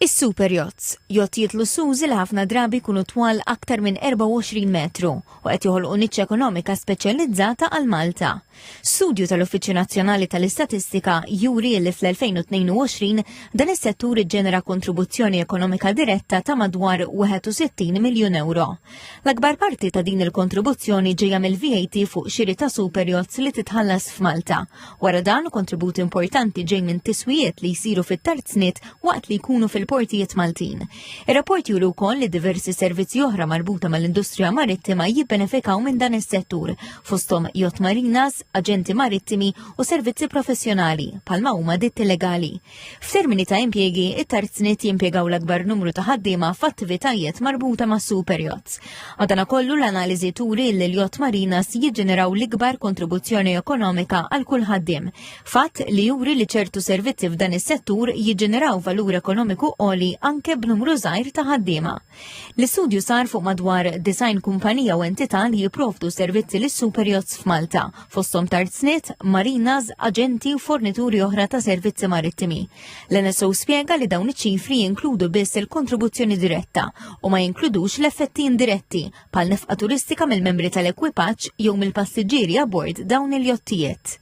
Is-superyachts, jottijiet lussużi li ħafna drabi jkunu twal aktar minn 24 metru u qed joħolqu niċċ ekonomika speċjalizzata għal Malta. Studju tal-Uffiċċju Nazzjonali tal-Istatistika juri li fl-2022 dan is-settur iġġenera kontribuzzjoni ekonomika diretta ta' madwar 61 miljun euro. L-akbar parti ta' din il-kontribuzzjoni ġejja mill-VAT fuq xiri ta' superyachts li titħallas f'Malta. Wara dan kontributi importanti ġej minn tiswijiet li jsiru fit-tarznit waqt li jkunu fil-portijiet Maltin. Ir-rapport juru wkoll li diversi servizzi oħra marbuta mal-industrija marittima jibbenefikaw minn dan is-settur, fosthom yacht marinas, aġenti marittimi u servizzi professjonali, bħalma huma ditti legali. F'termini ta' impjiegi, it-tarznit jimpjegaw l-akbar numru ta' ħaddiema f'attivitajiet marbuta ma' superyachts. Madankollu l-analiżi turi li l-yacht marinas jiġġeneraw l-ikbar kontribuzzjoni ekonomika għal kull ħaddiem. Fatt li juri li ċertu servizzi f'dan is-settur jiġġeneraw valur ekonomiku għoli anke b'numru żgħir ta' ħaddiema. L-istudju sar fuq madwar 90 kumpanija u entità li jipprovdu servizzi lis-superyachts f'Malta, fosthom tarznit, marinas, aġenti u fornituri oħra ta' servizzi marittimi. L-NSO spjega li dawn iċ-ċifri jinkludu biss il-kontribuzzjoni diretta u ma jinkludux l-effetti indiretti bħal nefqa turistika mill-membri tal-ekwipaġġ jew mill-passiġġieri abord dawn il-jottijiet.